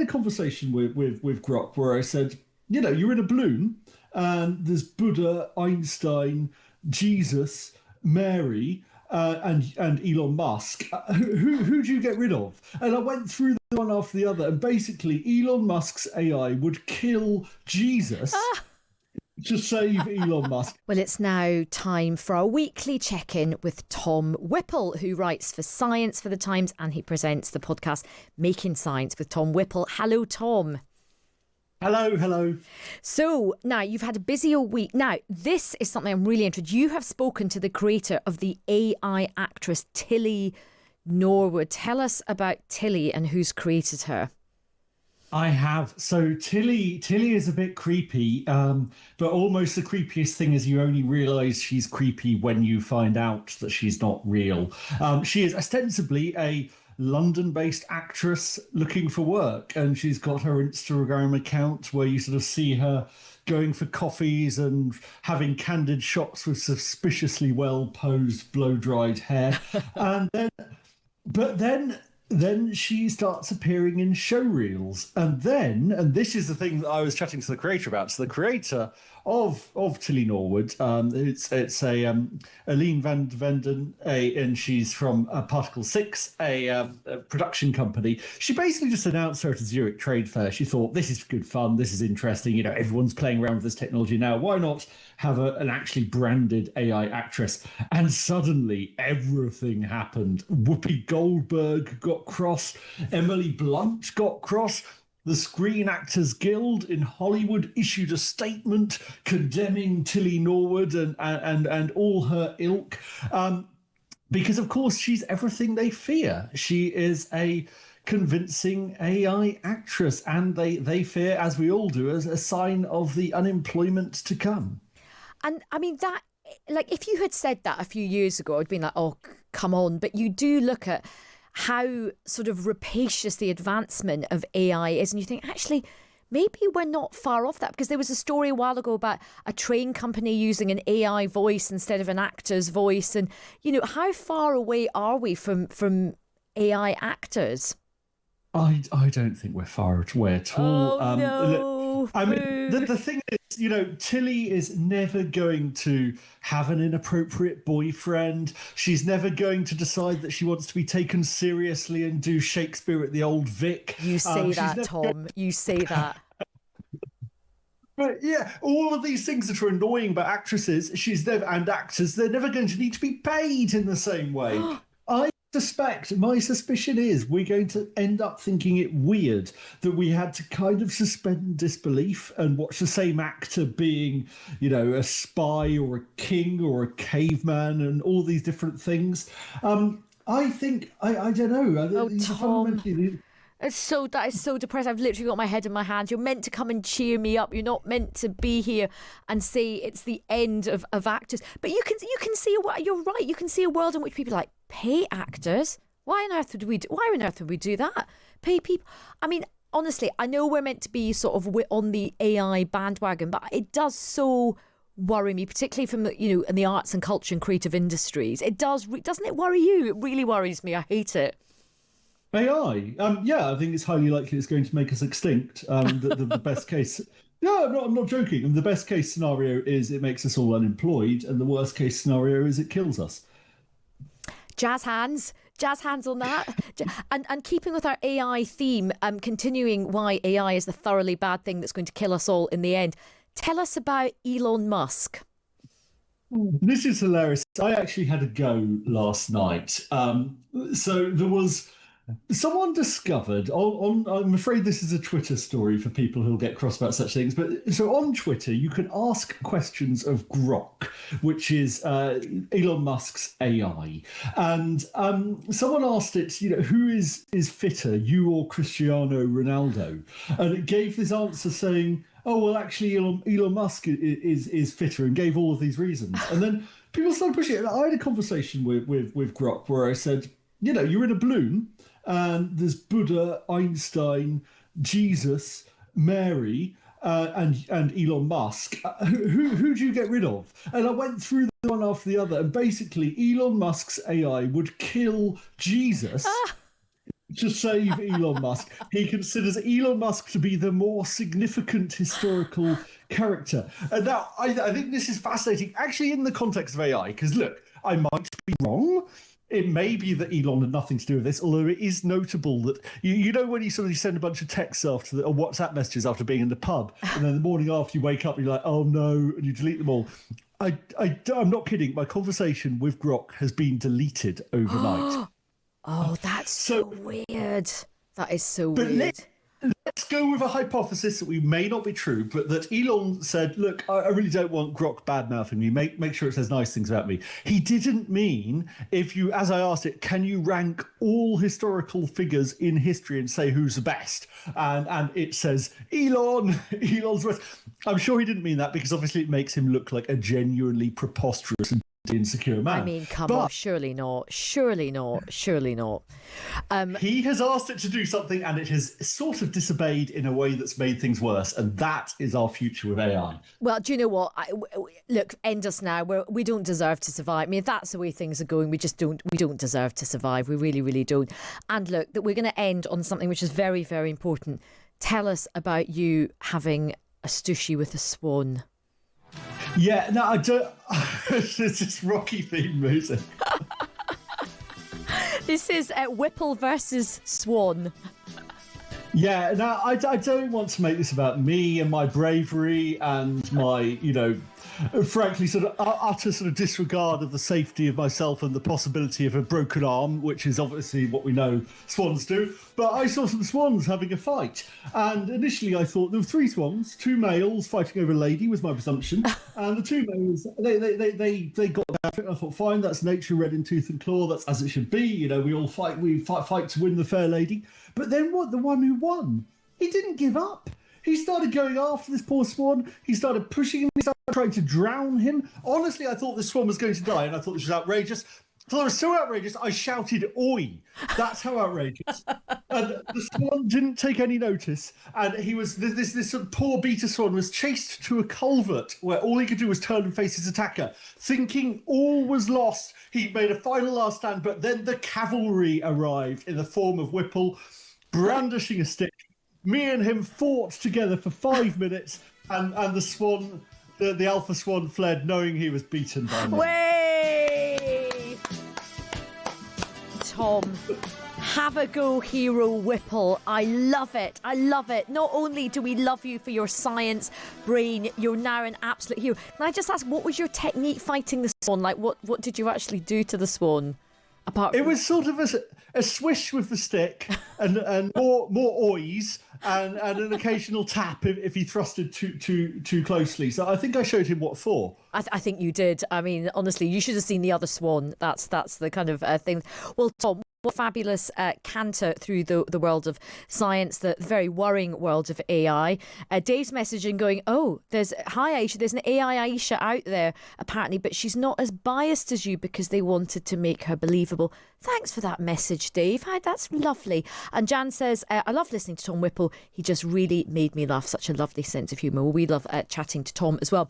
a conversation with Grok where I said, you're in a balloon and there's Buddha, Einstein, Jesus, Mary, and Elon Musk. Who do you get rid of? And I went through them one after the other, and basically Elon Musk's AI would kill Jesus to save Elon Musk. Well, it's now time for our weekly check-in with Tom Whipple, who writes for Science for the Times, and he presents the podcast Making Science with Tom Whipple. Hello, Tom. Hello. So now you've had a busy old week. Now, this is something I'm really interested in. You have spoken to the creator of the AI actress Tilly Norwood. Tell us about Tilly and who's created her. I have. So Tilly is a bit creepy, but almost the creepiest thing is you only realise she's creepy when you find out that she's not real. She is ostensibly a London-based actress looking for work, and she's got her Instagram account where you sort of see her going for coffees and having candid shots with suspiciously well-posed, blow-dried hair. Then she starts appearing in show reels. And this is the thing that I was chatting to the creator about. So the creator of Tilly Norwood, it's Aline van der Venden, and she's from Particle 6, a production company. She basically just announced her at a Zurich trade fair. She thought, this is good fun, this is interesting, everyone's playing around with this technology now. Why not have an actually branded AI actress? And suddenly everything happened. Whoopi Goldberg got cross, Emily Blunt got cross. The Screen Actors Guild in Hollywood issued a statement condemning Tilly Norwood and all her ilk, because, of course, she's everything they fear. She is a convincing AI actress, and they fear, as we all do, as a sign of the unemployment to come. And, I mean, that, like, if you had said that a few years ago, I'd been like, oh, come on. But you do look at how sort of rapacious the advancement of AI is, and you think, actually, maybe we're not far off that, because there was a story a while ago about a train company using an AI voice instead of an actor's voice, and how far away are we from AI actors? I don't think we're far away at all. Oh, no. I mean, the thing is, Tilly is never going to have an inappropriate boyfriend. She's never going to decide that she wants to be taken seriously and do Shakespeare at the Old Vic. You say that, Tom. You say that. But yeah, all of these things that are annoying about actresses, and actors, they're never going to need to be paid in the same way. My suspicion is we're going to end up thinking it weird that we had to kind of suspend disbelief and watch the same actor being, a spy or a king or a caveman and all these different things. I think, I don't know. Oh, Tom. That is so depressing. I've literally got my head in my hands. You're meant to come and cheer me up. You're not meant to be here and say it's the end of actors. But you can see you're right. You can see a world in which people are like, pay actors? Why on earth would we do that? Pay people? I mean, honestly, I know we're meant to be sort of on the AI bandwagon, but it does so worry me, particularly from in the arts and culture and creative industries. It doesn't it worry you? It really worries me. I hate it. AI, I think it's highly likely it's going to make us extinct. The best case, I'm not joking. The best case scenario is it makes us all unemployed, and the worst case scenario is it kills us. Jazz hands on that. And keeping with our AI theme, continuing why AI is the thoroughly bad thing that's going to kill us all in the end. Tell us about Elon Musk. This is hilarious. I actually had a go last night. So there was someone discovered I'm afraid this is a Twitter story for people who'll get cross about such things, but so on Twitter you can ask questions of Grok, which is Elon Musk's AI, and someone asked it, who is fitter, you or Cristiano Ronaldo, and it gave this answer saying, oh well, actually Elon Musk is fitter, and gave all of these reasons. And then people started pushing it. I had a conversation with Grok where I said, you're in a balloon and there's Buddha, Einstein, Jesus, Mary, and Elon Musk. Who do you get rid of? And I went through them one after the other, and basically Elon Musk's AI would kill Jesus to save Elon Musk. He considers Elon Musk to be the more significant historical character. And now I think this is fascinating, actually, in the context of AI, because look, I might be wrong. It may be that Elon had nothing to do with this, although it is notable that you know when you send a bunch of texts after or WhatsApp messages after being in the pub, and then the morning after you wake up, you're like, oh no, and you delete them all. I'm not kidding. My conversation with Grok has been deleted overnight. Oh, that's so weird. That is so But weird. let's go with a hypothesis that we may not be true, but that Elon said, look, I really don't want Grok bad-mouthing me. Make sure it says nice things about me. He didn't mean, if you, as I asked it, can you rank all historical figures in history and say who's the best? And it says Elon's best. I'm sure he didn't mean that, because obviously it makes him look like a genuinely preposterous and insecure man. I mean, come on, surely not. Surely not. Surely not. He has asked it to do something, and it has sort of disobeyed in a way that's made things worse, and that is our future with AI. Well, do you know what? Look, end us now. We don't deserve to survive. I mean, if that's the way things are going, we don't deserve to survive. We really, really don't. And look, that we're going to end on something which is very, very important. Tell us about you having a sushi with a swan. Yeah, no, I don't. It's just Rocky theme music. This is Whipple versus Swan. Yeah, no, I don't want to make this about me and my bravery and my, frankly, sort of utter sort of disregard of the safety of myself and the possibility of a broken arm, which is obviously what we know swans do. But I saw some swans having a fight, and initially I thought there were 3 swans, 2 males fighting over a lady was my presumption, and the 2 males they got down to it. And I thought, fine, that's nature red in tooth and claw, that's as it should be. We all fight to win the fair lady. But then the one who won, he didn't give up. He started going after this poor swan. He started pushing him. He started trying to drown him. Honestly, I thought the swan was going to die, and I thought this was outrageous. I thought it was so outrageous, I shouted, "Oi!" That's how outrageous. And the swan didn't take any notice, and he was this sort of poor beta swan was chased to a culvert where all he could do was turn and face his attacker, thinking all was lost. He made a final last stand, but then the cavalry arrived in the form of Whipple, brandishing a stick. Me and him fought together for 5 minutes, and the swan, the alpha swan, fled, knowing he was beaten by me. Way! Tom, have a go, hero Whipple. I love it. I love it. Not only do we love you for your science brain, you're now an absolute hero. Can I just ask, what was your technique fighting the swan? Like, what did you actually do to the swan? It was sort of a swish with the stick, and more oys, and an occasional tap if he thrusted too closely. So I think I showed him what for. I think you did. I mean, honestly, you should have seen the other swan. That's the kind of thing. Well, Tom, what fabulous canter through the world of science, the very worrying world of AI. Dave's messaging going, hi Aisha, there's an AI Aisha out there apparently, but she's not as biased as you because they wanted to make her believable. Thanks for that message, Dave. Hi, that's lovely. And Jan says, I love listening to Tom Whipple. He just really made me laugh. Such a lovely sense of humour. Well, we love chatting to Tom as well.